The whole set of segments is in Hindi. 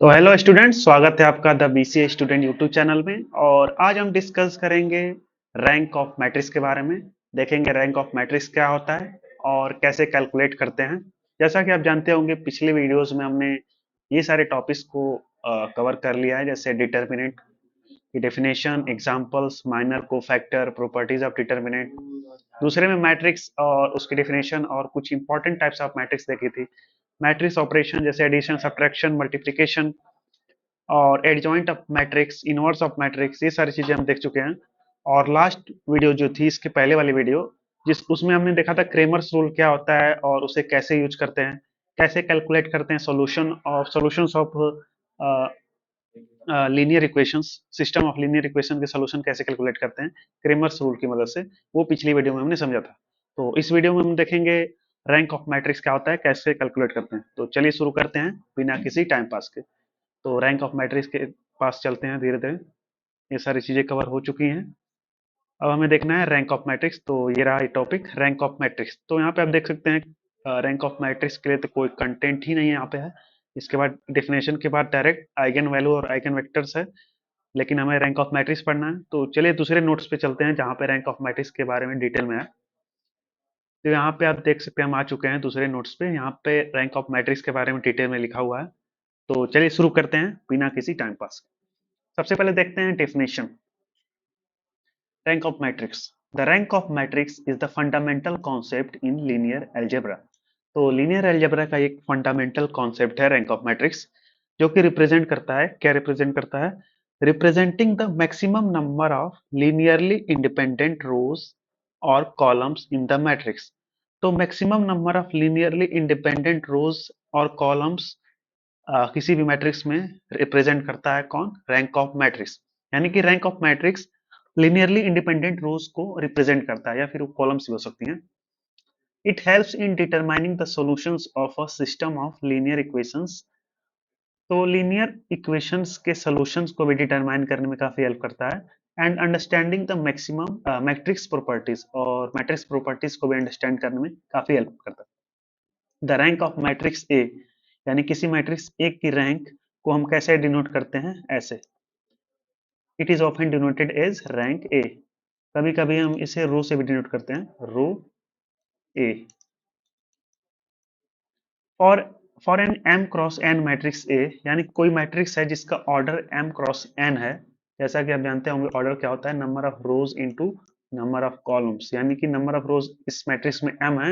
तो हेलो स्टूडेंट्स, स्वागत है आपका the BCA student YouTube channel में। और आज हम डिस्कस करेंगे रैंक ऑफ मैट्रिक्स के बारे में। देखेंगे रैंक ऑफ मैट्रिक्स क्या होता है और कैसे कैलकुलेट करते हैं। जैसा कि आप जानते होंगे, पिछले वीडियोस में हमने ये सारे टॉपिक्स को कवर कर लिया है, जैसे डिटर्मिनेंट की definition, examples, minor cofactor, properties of determinant. दूसरे में मैट्रिक्स और उसकी डेफिनेशन और कुछ इंपॉर्टेंट टाइप्स ऑफ मैट्रिक्स देखी थी। मैट्रिक्स ऑपरेशन जैसे एडिशन, सब्ट्रैक्शन, मल्टीप्लिकेशन और adjoint of matrix, inverse of matrix, ये सारी चीजें हम देख चुके हैं। और लास्ट वीडियो जो थी, इसके पहले वाली वीडियो, जिस उसमें हमने देखा था क्रेमर्स रूल क्या होता है और उसे कैसे यूज करते हैं, कैसे कैलकुलेट करते हैं solutions of linear equations, system of linear equation के सॉल्यूशन कैसे कैलकुलेट करते हैं क्रेमर्स रूल की मदद से। वो पिछली वीडियो में हमने समझा था। तो इस वीडियो में हम देखेंगे रैंक ऑफ मैट्रिक्स क्या होता है, कैसे कैलकुलेट करते हैं। तो चलिए शुरू करते हैं बिना किसी टाइम पास के। तो रैंक ऑफ मैट्रिक्स के पास चलते हैं धीरे धीरे। ये सारी चीजें कवर हो चुकी हैं। अब हमें देखना है रैंक ऑफ मैट्रिक्स। तो ये रहा टॉपिक, रैंक ऑफ मैट्रिक्स। तो यहाँ पे आप देख सकते हैं रैंक ऑफ मैट्रिक्स के लिए तो कोई कंटेंट ही नहीं है यहाँ पे है। इसके बाद डेफिनेशन के बाद डायरेक्ट आइगन वैल्यू और आइगन वेक्टर्स है। लेकिन हमें रैंक ऑफ मैट्रिक्स पढ़ना है, तो चलिए दूसरे नोट्स पे चलते हैं जहाँ पे रैंक ऑफ मैट्रिक्स के बारे में डिटेल में है। तो यहाँ पे आप देख सकते हैं हम आ चुके हैं दूसरे नोट्स पे। यहाँ पे रैंक ऑफ मैट्रिक्स के बारे में डिटेल में लिखा हुआ है। तो चलिए शुरू करते हैं बिना किसी टाइम पास के। सबसे पहले देखते हैं definition. Rank of matrix. The rank of matrix is the fundamental concept in linear algebra. तो लीनियर अलजेब्रा का एक फंडामेंटल कॉन्सेप्ट है रैंक ऑफ मैट्रिक्स, जो कि रिप्रेजेंट करता है, क्या रिप्रेजेंट करता है, representing the maximum number of linearly independent rows और कॉलम्स इन द मैट्रिक्स। तो maximum number of linearly independent rows और कॉलम्स किसी भी मैट्रिक्स में रिप्रेजेंट करता है कौन, रैंक ऑफ मैट्रिक्स। यानी कि rank of matrix linearly independent rows को रिप्रेजेंट करता है, या फिर वो कॉलम्स भी हो सकती हैं। It helps in determining the solutions of a system of linear equations. तो लीनियर इक्वेशंस के सॉल्यूशंस को भी डिटरमाइन करने में काफी हेल्प करता है। And understanding the maximum matrix properties, और मैट्रिक्स प्रॉपर्टीज को भी अंडरस्टैंड करने में काफी हेल्प करता है। The rank of matrix A, यानी किसी मैट्रिक्स ए की रैंक को हम कैसे डिनोट करते हैं, ऐसे। It is often denoted as rank A. कभी कभी हम इसे रो से भी डिनोट करते हैं, रो ए। और for n m cross n matrix A, यानी कोई मैट्रिक्स है जिसका ऑर्डर एम क्रॉस एन है। जैसा कि आप जानते होंगे ऑर्डर क्या होता है, number of rose into number of columns. यानी कि नंबर ऑफ रोज इस मैट्रिक्स में एम है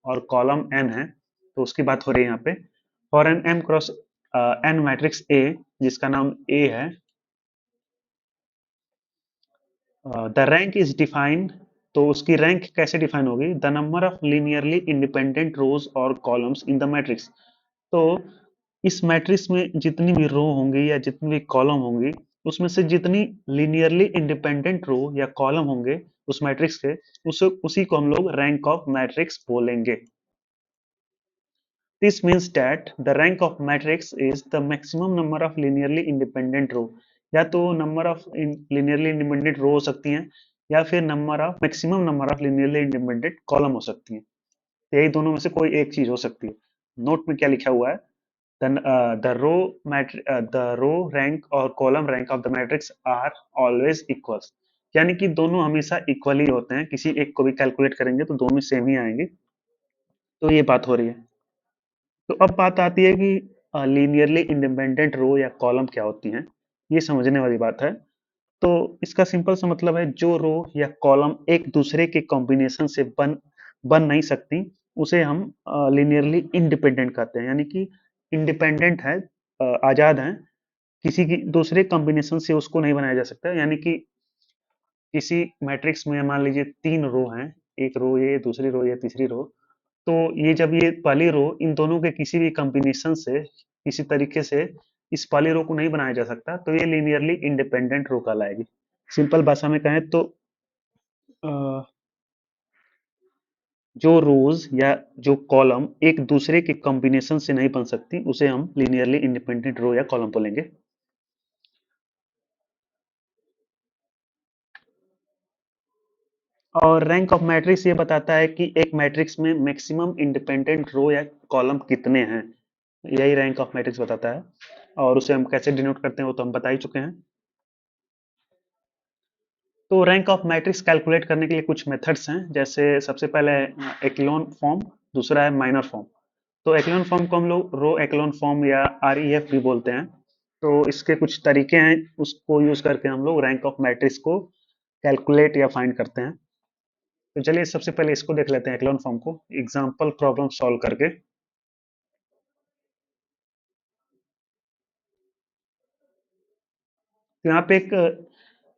और कॉलम एन है, तो उसकी बात हो रही है यहाँ पे। For n m cross n matrix A, जिसका नाम ए है, द रैंक इज डिफाइंड। तो उसकी रैंक कैसे डिफाइन होगी, the number of linearly independent rows और कॉलम्स इन द मैट्रिक्स। तो इस मैट्रिक्स में जितनी भी रो होंगी या जितनी भी कॉलम होंगी, उसमें से जितनी लीनियरली इंडिपेंडेंट रो या कॉलम होंगे उस मैट्रिक्स के, उसी को हम लोग रैंक ऑफ मैट्रिक्स बोलेंगे। This means that the rank of matrix is the maximum number of linearly independent row। या तो नंबर ऑफ linearly independent रो हो सकती हैं, या फिर number of maximum number of linearly independent column हो सकती हैं। यही दोनों में से कोई एक चीज हो सकती है। नोट में क्या लिखा हुआ है, the row rank और column rank of the matrix are always equals. यानी कि दोनों हमेशा इक्वल ही होते हैं, किसी एक को भी कैलकुलेट करेंगे तो दोनों सेम ही आएंगे। तो ये बात हो रही है। तो अब बात आती है कि लीनियरली इंडिपेंडेंट रो या कॉलम क्या होती हैं। ये समझने वाली बात है। तो इसका सिंपल सा मतलब है, जो रो या कॉलम एक दूसरे के कॉम्बिनेशन से बन नहीं सकती, उसे हम लीनियरली इंडिपेंडेंट कहते हैं। यानी कि इंडिपेंडेंट है, आजाद है, किसी की दूसरे कॉम्बिनेशन से उसको नहीं बनाया जा सकता। यानी कि किसी मैट्रिक्स में मान लीजिए तीन रो हैं, एक रो ये, दूसरी रो ये, तीसरी रो। तो ये जब ये पहली रो इन दोनों के किसी भी कॉम्बिनेशन से किसी तरीके से इस पहली रो को नहीं बनाया जा सकता, तो ये लीनियरली इंडिपेंडेंट रो कहलाएगी। सिंपल भाषा में कहें तो अ, जो रोज या जो कॉलम एक दूसरे के कॉम्बिनेशन से नहीं बन सकती, उसे हम लीनियरली इंडिपेंडेंट रो या कॉलम बोलेंगे। और रैंक ऑफ मैट्रिक्स ये बताता है कि एक मैट्रिक्स में मैक्सिमम इंडिपेंडेंट रो या कॉलम कितने हैं। यही रैंक ऑफ मैट्रिक्स बताता है। और उसे हम कैसे डिनोट करते हैं वो तो हम बता ही चुके हैं। तो रैंक ऑफ मैट्रिक्स कैलकुलेट करने के लिए कुछ मेथड्स हैं, जैसे सबसे पहले एक्लोन फॉर्म, दूसरा है माइनर फॉर्म। तो एक्लोन फॉर्म को हम लोग रो एक्लोन फॉर्म या REF भी बोलते हैं। तो इसके कुछ तरीके हैं, उसको यूज करके हम लोग रैंक ऑफ मैट्रिक्स को कैलकुलेट या फाइंड करते हैं। तो चलिए सबसे पहले इसको देख लेते हैं, एक्लोन फॉर्म को एग्जाम्पल प्रॉब्लम सॉल्व करके। तो यहाँ पे एक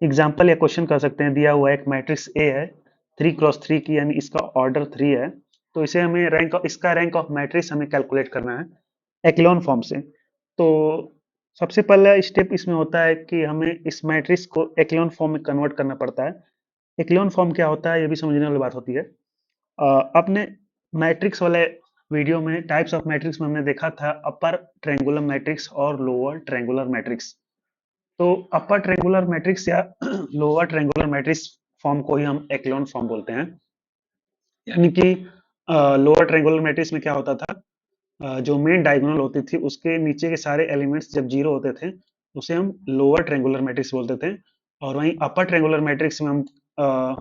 एग्जाम्पल या क्वेश्चन कर सकते हैं, दिया हुआ है एक मैट्रिक्स ए है 3 क्रॉस 3 की, यानी इसका ऑर्डर 3 है। तो इसे हमें इसका रैंक ऑफ मैट्रिक्स हमें कैलकुलेट करना है एक्लोन फॉर्म से। तो सबसे पहला स्टेप इसमें होता है कि हमें इस मैट्रिक्स को एक्लोन फॉर्म में कन्वर्ट करना पड़ता है। एक्लोन फॉर्म क्या होता है ये भी समझने वाली बात होती है। अपने मैट्रिक्स वाले वीडियो में टाइप्स ऑफ मैट्रिक्स में हमने देखा था अपर ट्रायंगुलर मैट्रिक्स और लोअर ट्रायंगुलर मैट्रिक्स। तो अपर ट्रायंगुलर मैट्रिक्स या लोअर ट्रायंगुलर मैट्रिक्स फॉर्म को ही हम एक्लोन फॉर्म बोलते हैं। यानी कि लोअर ट्रायंगुलर मैट्रिक्स में क्या होता था, जो मेन डायगोनल होती थी उसके नीचे के सारे एलिमेंट्स जब जीरो होते थे उसे हम लोअर ट्रायंगुलर मैट्रिक्स बोलते थे। और वहीं अपर ट्रायंगुलर मैट्रिक्स में हम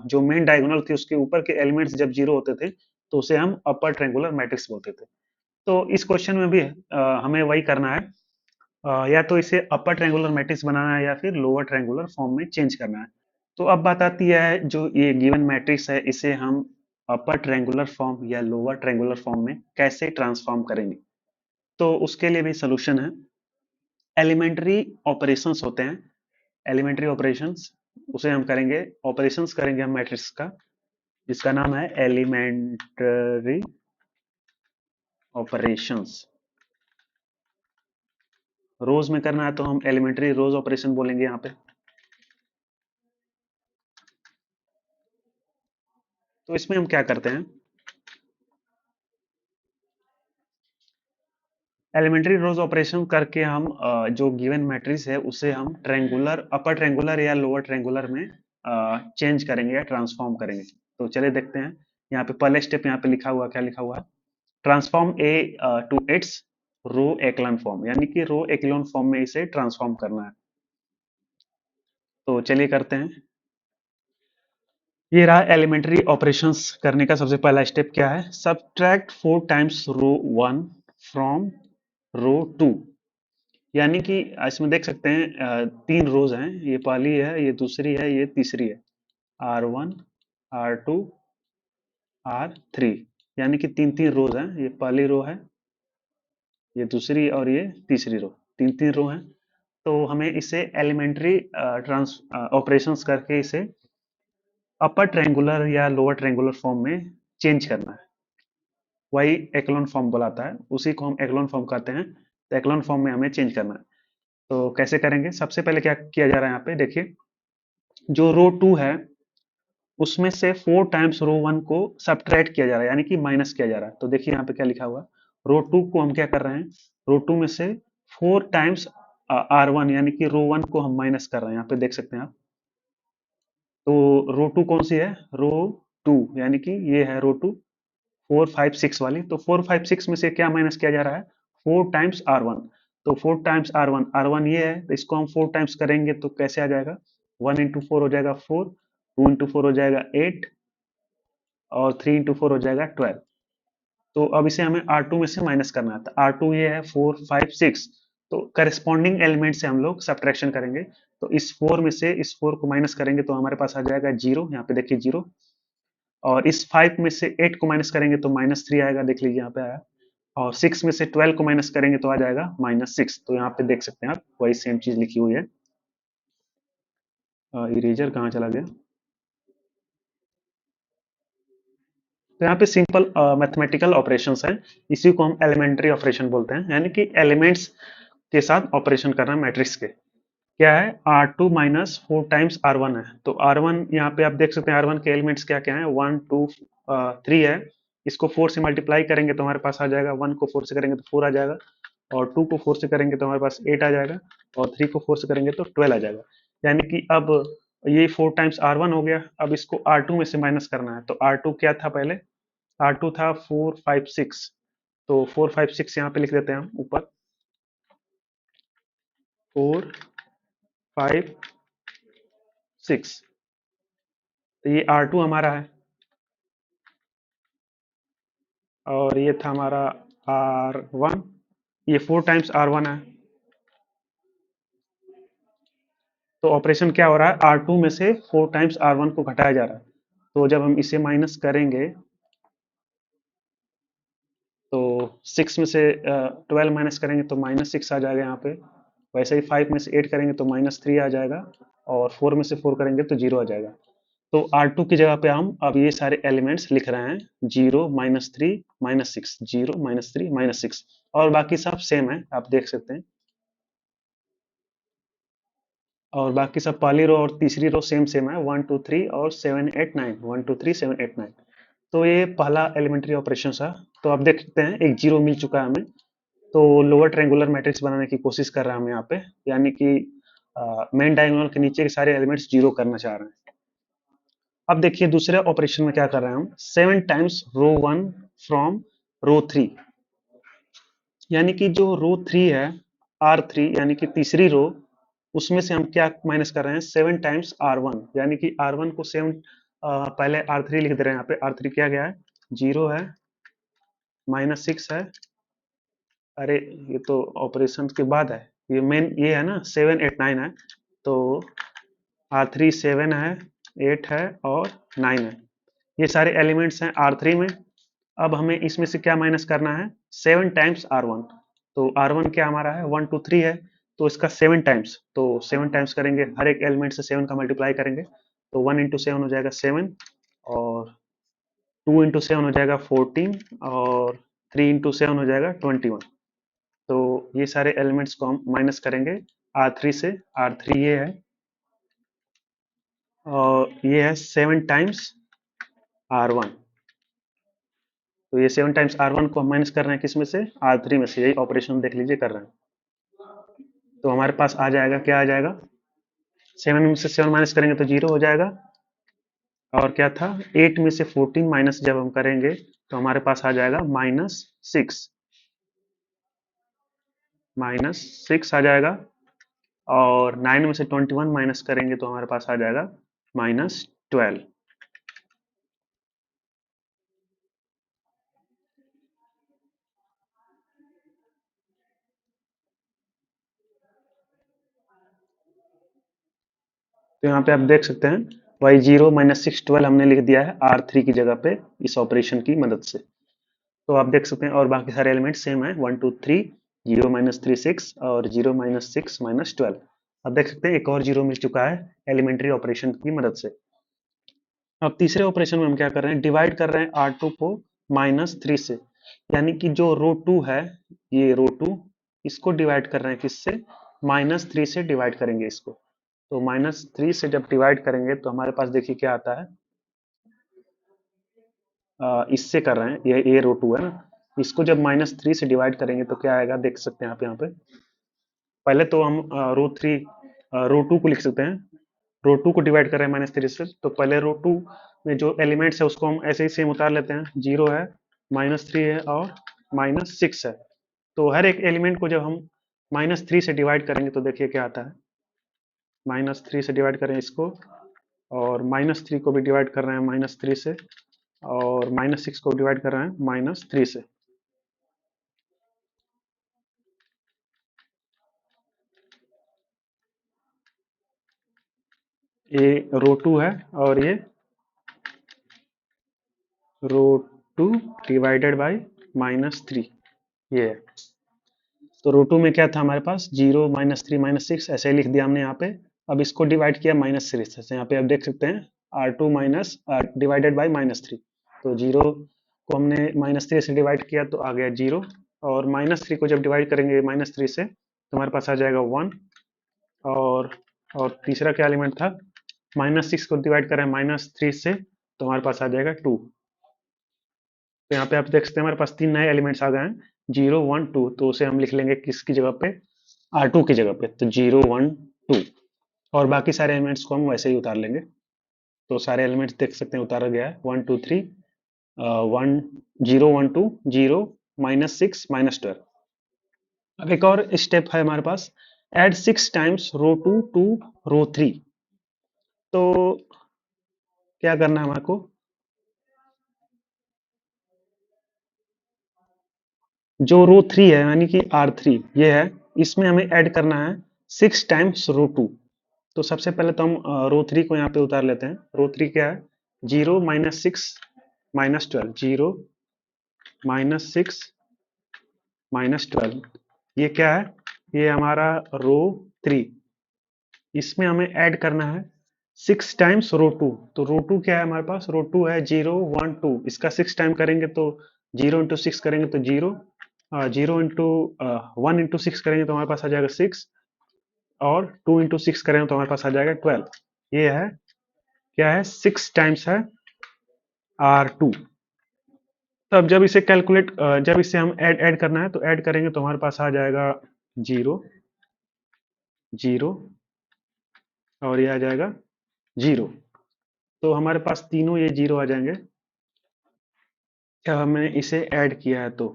जो मेन डायगोनल थी उसके ऊपर के एलिमेंट्स जब जीरो होते थे तो उसे हम अपर ट्रायंगुलर मैट्रिक्स बोलते थे। तो इस क्वेश्चन में भी हमें वही करना है, या तो इसे अपर ट्रायंगुलर मैट्रिक्स बनाना है या फिर लोअर ट्रायंगुलर फॉर्म में चेंज करना है। तो अब बात आती है, जो ये गिवन मैट्रिक्स है इसे हम अपर ट्रायंगुलर फॉर्म या लोअर ट्रायंगुलर फॉर्म में कैसे ट्रांसफॉर्म करेंगे। तो उसके लिए भी सोल्यूशन है। एलिमेंट्री ऑपरेशंस होते हैं, एलिमेंट्री ऑपरेशंस, उसे हम करेंगे, ऑपरेशंस करेंगे हम मैट्रिक्स का, जिसका नाम है एलिमेंट्री ऑपरेशंस। रोज में करना है तो हम एलिमेंट्री रोज ऑपरेशन बोलेंगे यहाँ पे। तो इसमें हम क्या करते हैं, एलिमेंट्री रोज ऑपरेशन करके हम जो गिवन मैट्रिक्स है उसे हम ट्रायंगुलर, अपर ट्रायंगुलर या लोअर ट्रायंगुलर में चेंज करेंगे या ट्रांसफॉर्म करेंगे। तो चलिए देखते हैं। यहाँ पे पहले स्टेप यहाँ पे लिखा हुआ, क्या लिखा हुआ है, transform A to its row echelon form, यानी कि रो एक्लोन फॉर्म में इसे ट्रांसफॉर्म करना है। तो चलिए करते हैं। ये रहा एलिमेंट्री ऑपरेशंस करने का सबसे पहला स्टेप, क्या है, सब्ट्रैक्ट 4 टाइम्स रो 1 फ्रॉम रो 2। यानी कि इसमें देख सकते हैं 3 रोज हैं, ये पहली है, ये दूसरी है, ये तीसरी है, R1, R2, R3। यानी कि 3 3 रोज हैं, ये पहली रो है, ये दूसरी और ये तीसरी रो, 3 3 रो हैं। तो हमें इसे एलिमेंट्री ट्रांस ऑपरेशंस करके इसे अपर ट्रायंगुलर या लोअर ट्रायंगुलर फॉर्म में चेंज करना है। वही एक्लोन फॉर्म बुलाता है, उसी को हम एक्लोन फॉर्म कहते हैं। तो एक्लोन फॉर्म में हमें चेंज करना है। तो कैसे करेंगे, सबसे पहले क्या किया जा रहा है, यहाँ पे देखिए, जो रो 2 है उसमें से 4 टाइम्स रो 1 को सब्ट्रैक्ट किया जा रहा है, यानी कि माइनस किया जा रहा है। तो देखिए यहाँ पे क्या लिखा हुआ है, रो 2 को हम क्या कर रहे हैं, रो 2 में से 4 टाइम्स R1 यानी कि रो 1 को हम माइनस कर रहे हैं, यहाँ पे देख सकते हैं आप। तो रो 2 कौन सी है, रो 2, यानी कि ये है रो 2, 4 5 6 वाली। तो 4 5 6 में से क्या माइनस किया जा रहा है, 4 टाइम्स R1। तो 4 टाइम्स R1, R1 ये है, तो इसको हम 4 टाइम्स करेंगे तो कैसे आ जाएगा, 1 इंटू 4 हो जाएगा 4, 2 इंटू 4 हो जाएगा 8, और 3 इंटू 4 हो जाएगा 12। तो अब इसे हमें R2 में से माइनस करना है, तो R2 ये है 4 5 6। तो करस्पॉन्डिंग एलिमेंट से हम लोग सब्ट्रैक्शन करेंगे। तो इस 4 में से इस 4 को माइनस करेंगे तो हमारे पास आ जाएगा 0, यहाँ पे देखिए 0। और इस 5 में से 8 को माइनस करेंगे तो -3 आएगा, देख लीजिए यहाँ पे आया। और 6 में से 12 को माइनस करेंगे तो आ जाएगा -6। तो यहाँ पे देख सकते हैं आप, वही सेम चीज लिखी हुई है। इरेजर कहाँ चला गया। तो यहाँ पे सिंपल मैथमेटिकल ऑपरेशंस हैं, इसी को हम एलिमेंट्री ऑपरेशन बोलते हैं, यानी कि एलिमेंट्स के साथ ऑपरेशन करना मैट्रिक्स के। क्या है, R2 माइनस 4 टाइम्स R1 है। तो R1 यहाँ पे आप देख सकते हैं, R1 के एलिमेंट्स क्या क्या है, 1 2 3 है। इसको 4 से मल्टीप्लाई करेंगे तो हमारे पास आ जाएगा, 1 को 4 से करेंगे तो 4 आ जाएगा, और 2 को 4 से करेंगे तो हमारे पास 8 आ जाएगा, और 3 को 4 से करेंगे तो 12 आ जाएगा। यानी कि अब ये 4 टाइम्स R1 हो गया, अब इसको R2 में से माइनस करना है। तो R2 क्या था पहले, R2 था 4 5 6। तो 4 5 6 यहाँ पे लिख देते हैं हम ऊपर। 4 5 6। तो ये R2 हमारा है और ये था हमारा R1। ये 4 टाइम्स R1 है। तो ऑपरेशन क्या हो रहा है, R2 में से 4 टाइम्स R1 को घटाया जा रहा है। तो जब हम इसे माइनस करेंगे तो 6 में से 12 माइनस करेंगे तो -6 आ जाएगा यहाँ पे। वैसे ही 5 में से 8 करेंगे तो -3 आ जाएगा और 4 में से 4 करेंगे तो 0 आ जाएगा। तो R2 की जगह पे हम अब ये सारे एलिमेंट्स लिख रहे हैं, 0 -3 -6, 0 -3 -6 और बाकी सब सेम है, आप देख सकते हैं। और बाकी सब पहली रो और तीसरी रो सेम सेम है, 1 2 3 और 7 8 9, 1 2 3 7 8 9। तो ये पहला एलिमेंट्री ऑपरेशन था। तो आप देख सकते हैं एक जीरो मिल चुका है हमें। तो लोअर ट्रायंगुलर मैट्रिक्स बनाने की कोशिश कर रहे हैं हम यहाँ पे, यानी कि मेन डायगोनल के नीचे के सारे एलिमेंट्स जीरो करना चाह रहे हैं। अब देखिए दूसरे ऑपरेशन में क्या कर रहे हैं हम, 7 टाइम्स रो 1 फ्रॉम रो 3, यानी कि जो रो 3 है, R3 यानी कि तीसरी रो, उसमें से हम क्या माइनस कर रहे हैं, 7 टाइम्स R1, यानी कि R1 को 7 पहले R3 लिख दे रहे हैं। यहाँ पे R3 क्या गया है, 0 है, -6 है। अरे ये तो ऑपरेशन के बाद है, ये मेन ये है ना, 7 8 9 है। तो R3 7 है, 8 है और 9 है। ये सारे एलिमेंट्स हैं R3 में। अब हमें इसमें से क्या माइनस करना है, 7 टाइम्स R1। तो R1 क्या हमारा है, 1 2 3 है, तो इसका 7 टाइम्स, तो 7 टाइम्स करेंगे, हर एक एलिमेंट से 7 का मल्टीप्लाई करेंगे। तो 1 इंटू 7 हो जाएगा 7 और 2 इंटू 7 हो जाएगा 14 और 3 इंटू 7 हो जाएगा 21। तो ये सारे एलिमेंट्स को हम माइनस करेंगे R3 से। R3 ये है और ये है 7 टाइम्स R1। तो ये 7 टाइम्स R1 को हम माइनस कर रहे हैं किस में से, R3 में से। यही ऑपरेशन देख लीजिए कर रहे हैं। तो हमारे पास आ जाएगा, क्या आ जाएगा, 7 में से 7 माइनस करेंगे तो 0 हो जाएगा। और क्या था, 8 में से 14 माइनस जब हम करेंगे तो हमारे पास आ जाएगा -6, -6 आ जाएगा। और 9 में से 21 माइनस करेंगे तो हमारे पास आ जाएगा -12। तो यहाँ पे आप देख सकते हैं y 0 -6 12 हमने लिख दिया है R3 की जगह पे इस ऑपरेशन की मदद से। तो आप देख सकते हैं और बाकी सारे एलिमेंट सेम है, 1 2 3, 0 -3 6 और 0 -6 -12। आप देख सकते हैं एक और जीरो मिल चुका है एलिमेंट्री ऑपरेशन की मदद से। अब तीसरे ऑपरेशन में हम क्या कर रहे हैं, डिवाइड कर रहे हैं R2 को -3 से, यानी कि जो रो 2 है, ये रो 2, इसको डिवाइड कर रहे हैं किससे, -3 से डिवाइड करेंगे इसको। तो -3 से जब डिवाइड करेंगे तो हमारे पास देखिए क्या आता है, इससे कर रहे हैं, ये रो 2 है ना, इसको जब -3 से डिवाइड करेंगे तो क्या आएगा, देख सकते हैं आप यहाँ पे। पहले तो हम रो 2 को लिख सकते हैं। रो 2 को डिवाइड कर रहे हैं -3 से, तो पहले रो 2 में जो एलिमेंट्स है उसको हम ऐसे ही सेम उतार लेते हैं, 0 है, -3 है और -6 है। तो हर एक एलिमेंट को जब हम -3 से डिवाइड करेंगे तो देखिए क्या आता है, -3 से डिवाइड करें इसको और -3 को भी डिवाइड कर रहे हैं -3 से और -6 को डिवाइड कर रहे हैं -3 से। ये रो 2 है और ये रो 2 डिवाइडेड बाय -3, ये है। तो रो 2 में क्या था हमारे पास, 0 -3 -6 ऐसे ही लिख दिया हमने यहाँ पे। अब इसको डिवाइड किया -3 से, यहाँ पे आप देख सकते हैं R2 माइनस डिवाइडेड बाय -3। तो 0 को हमने -3 से डिवाइड किया तो आ गया 0 और -3 को जब डिवाइड करेंगे -3 से तो हमारे पास आ जाएगा 1। और तीसरा क्या एलिमेंट था, -6 को डिवाइड करें -3 से तो हमारे पास आ जाएगा 2। तो यहाँ पे आप देख सकते हैं हमारे पास 3 नए एलिमेंट्स आ गए हैं, 0 1 2। तो उसे हम लिख लेंगे किसकी जगह पे, R2 की जगह पे, तो 0 1 2। और बाकी सारे एलिमेंट्स को हम वैसे ही उतार लेंगे। तो सारे एलिमेंट्स देख सकते हैं उतारा गया है, 1 2 3, 1 0 1 2 0 -6 -12। अब एक और स्टेप है हमारे पास, एड 6 टाइम्स रो 2 टू रो 3। तो क्या करना है हमारे को, जो रो 3 है यानी कि R3 ये है, इसमें हमें ऐड करना है 6 टाइम्स रो 2। तो सबसे पहले तो हम रो 3 को यहाँ पे उतार लेते हैं। रो 3 क्या है, 0 माइनस 6 माइनस 12, 0 माइनस 6 माइनस 12, ये क्या है, ये हमारा रो 3। इसमें हमें ऐड करना है 6 टाइम्स रो 2। तो रो 2 क्या है हमारे पास, रो 2 है 0 1 2, इसका 6 टाइम करेंगे तो 0 इंटू 6 करेंगे तो 0, 0 इंटू 1 इंटू 6 करेंगे तो हमारे पास आ जाएगा 6, और 2 इंटू 6 करेंगे तो हमारे पास आ जाएगा 12। ये है, क्या है, 6 टाइम्स है R2। तो अब जब इसे कैलकुलेट, जब इसे हम ऐड करना है तो ऐड करेंगे तो हमारे पास आ जाएगा 0 0, और ये आ जाएगा 0। तो हमारे पास तीनों ये 0 आ जाएंगे जब हमने इसे ऐड किया है। तो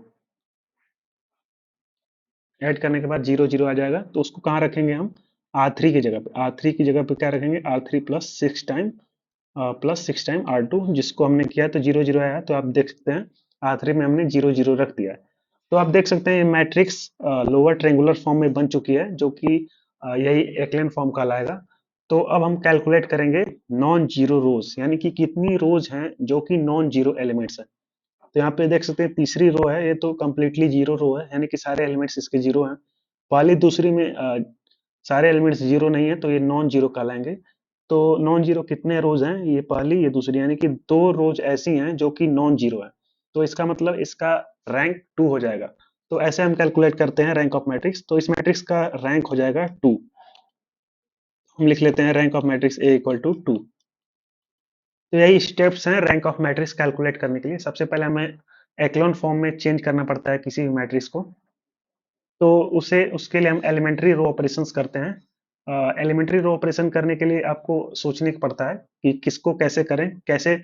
ऐड करने के बाद 0 0 आ जाएगा, तो उसको कहाँ रखेंगे हम, R3 की जगह पे। R3 की जगह पे क्या रखेंगे, R3 plus six time R2, जिसको हमने किया तो 0 0 आया, तो आप देख सकते हैं R3 में हमने 0 0 रख दिया है। तो आप देख सकते हैं ये मैट्रिक्स लोअर ट्रेंगुलर फॉर्म में बन चुकी है, जो कि यही एक्लेन फॉर्म कहलाएगा। तो अब हम कैलकुलेट करेंगे नॉन जीरो रोज, यानी कि कितनी रोज हैं जो कि नॉन जीरो एलिमेंट्स है। तो यहाँ पे देख सकते हैं तीसरी रो है, ये तो कम्प्लीटली जीरो रो है, यानी कि सारे एलिमेंट्स इसके जीरो हैं। पहली दूसरी में सारे एलिमेंट्स जीरो नहीं है, तो ये नॉन जीरो कहलाएंगे। तो नॉन जीरो कितने रोज हैं, ये पहली ये दूसरी, यानी कि दो रोज ऐसी हैं जो कि नॉन जीरो है। तो इसका मतलब इसका रैंक 2 हो जाएगा। तो ऐसे हम कैलकुलेट करते हैं रैंक ऑफ मैट्रिक्स। तो इस मैट्रिक्स का रैंक हो जाएगा 2। हम लिख लेते हैं rank of matrix A equal to 2। तो यही स्टेप्स हैं रैंक ऑफ मैट्रिक्स कैलकुलेट करने के लिए। सबसे पहले हमें एक्लोन फॉर्म में चेंज करना पड़ता है किसी भी मैट्रिक्स को। तो उसे उसके लिए हम एलिमेंट्री रो ऑपरेशंस करते हैं। एलिमेंट्री रो ऑपरेशन करने के लिए आपको सोचने को पड़ता है कि किसको कैसे करें, कैसे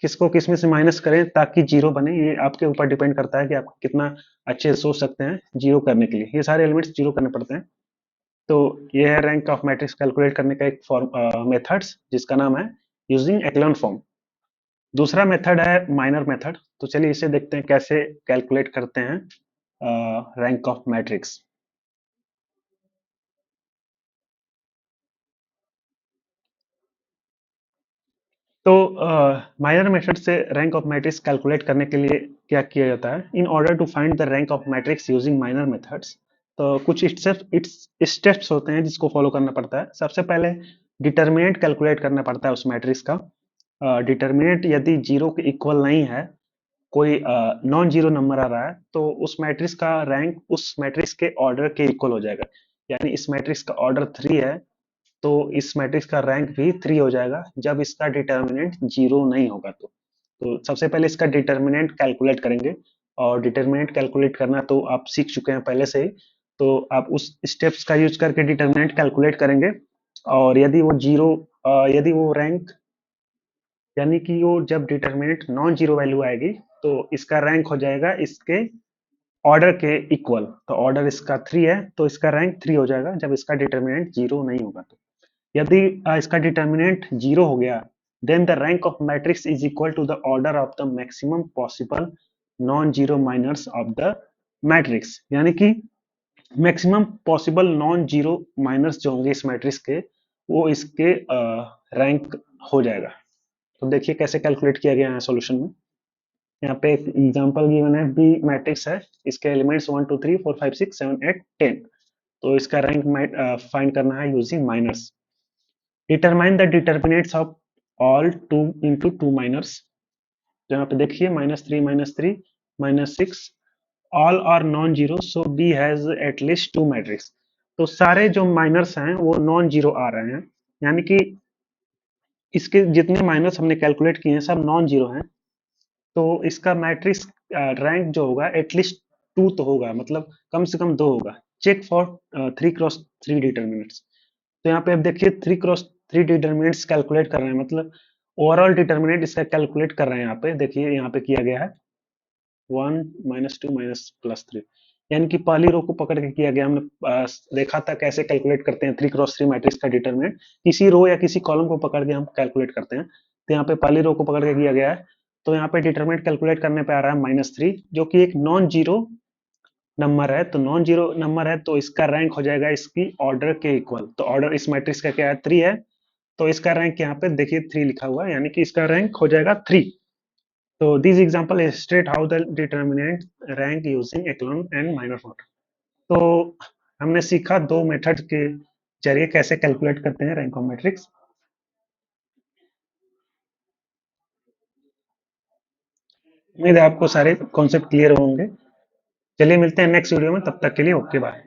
किसको किसमें से माइनस करें ताकि जीरो बने। ये आपके ऊपर डिपेंड करता है कि आप कितना अच्छे से सोच सकते हैं जीरो करने के लिए। ये सारे एलिमेंट्स जीरो करने पड़ते हैं। तो ये है रैंक ऑफ मैट्रिक्स कैलकुलेट करने का एक फॉर्म मेथड्स, जिसका नाम है यूजिंग एक्लोन फॉर्म। दूसरा मेथड है माइनर मेथड। तो चलिए इसे देखते हैं कैसे कैलकुलेट करते हैं रैंक ऑफ मैट्रिक्स। तो माइनर मेथड से रैंक ऑफ मैट्रिक्स कैलकुलेट करने के लिए क्या किया जाता है, in order to find the rank of matrix using minor methods. तो कुछ स्टेप्स होते हैं जिसको फॉलो करना पड़ता है। सबसे पहले डिटर्मिनेंट कैलकुलेट करना पड़ता है उस मैट्रिक्स का। डिटर्मिनेंट यदि जीरो के इक्वल नहीं है, कोई नॉन जीरो नंबर आ रहा है, तो उस मैट्रिक्स का रैंक उस मैट्रिक्स के ऑर्डर के इक्वल हो जाएगा। यानी इस मैट्रिक्स का ऑर्डर 3 है, तो इस मैट्रिक्स का रैंक भी 3 हो जाएगा जब इसका डिटर्मिनेंट जीरो नहीं होगा। तो सबसे पहले इसका डिटर्मिनेंट कैलकुलेट करेंगे। और डिटर्मिनेंट कैलकुलेट करना तो आप सीख चुके हैं पहले से ही। तो आप उस स्टेप्स का यूज करके डिटर्मिनेंट कैलकुलेट करेंगे। और यदि वो जीरो, यदि वो रैंक, यानी कि वो जब डिटर्मिनेंट नॉन जीरो वैल्यू आएगी, तो इसका रैंक हो जाएगा इसके ऑर्डर के इक्वल। तो ऑर्डर इसका 3 है, तो इसका रैंक 3 हो जाएगा जब इसका डिटर्मिनेंट जीरो नहीं होगा। तो यदि इसका डिटर्मिनेंट जीरो हो गया, then the rank of matrix is equal to the order of the maximum possible non zero minors of the matrix. यानी कि maximum possible non zero minors जो होंगे इस मैट्रिक्स के, वो इसके रैंक हो जाएगा। तो देखिए कैसे कैलकुलेट किया गया है सॉल्यूशन में। यहाँ पे एक एग्जांपल गिवन है, बी मैट्रिक्स है, इसके एलिमेंट्स 1 2 3 4 5 6 7 8 10। तो इसका रैंक फाइंड करना है using minors. Determine the determinants of all 2 into 2 minors. तो यहाँ पे देखिए -3 -6 all are non zero, so B has at least 2 matrix. तो सारे जो माइनर्स हैं वो नॉन जीरो आ रहे हैं, यानी कि इसके जितने माइनर्स हमने कैलकुलेट किए हैं सब नॉन जीरो हैं। तो इसका मैट्रिक्स रैंक जो होगा एटलीस्ट 2 तो होगा, मतलब कम से कम 2 होगा। Check for 3 cross 3 determinants. तो यहाँ पे आप देखिए 3 क्रॉस 3 डिटर्मिनेंट्स कैलकुलेट कर रहे हैं, मतलब ओवरऑल डिटर्मिनेंट इसका कैलकुलेट कर रहे हैं। यहाँ पे देखिए, यहाँ पे किया गया है 1 -2 -+3। यानी कि पहली रो को पकड़ के किया गया। हमने देखा था कैसे कैलकुलेट करते हैं 3x3 मैट्रिक्स का डिटरमिनेंट। किसी रो या किसी कॉलम को पकड़ के हम कैलकुलेट करते हैं। तो यहाँ पे पहली रो को पकड़ के किया गया है। तो यहाँ पे डिटरमिनेंट कैलकुलेट करने पे आ रहा है -3, जो कि एक नॉन जीरो नंबर है। तो नॉन जीरो नंबर है तो इसका रैंक हो जाएगा इसकी ऑर्डर के इक्वल। तो ऑर्डर इस मैट्रिक्स का क्या है, 3 है। तो इसका रैंक यहाँ पे देखिए 3 लिखा हुआ है, यानी कि इसका रैंक हो जाएगा 3। तो this example illustrate how the determinant rank using echelon and minor order। तो हमने सीखा दो मेथड के जरिए कैसे कैलकुलेट करते हैं रैंक ऑफ मैट्रिक्स। उम्मीद है आपको सारे कॉन्सेप्ट क्लियर होंगे। चलिए मिलते हैं नेक्स्ट वीडियो में, तब तक के लिए ओके बाय।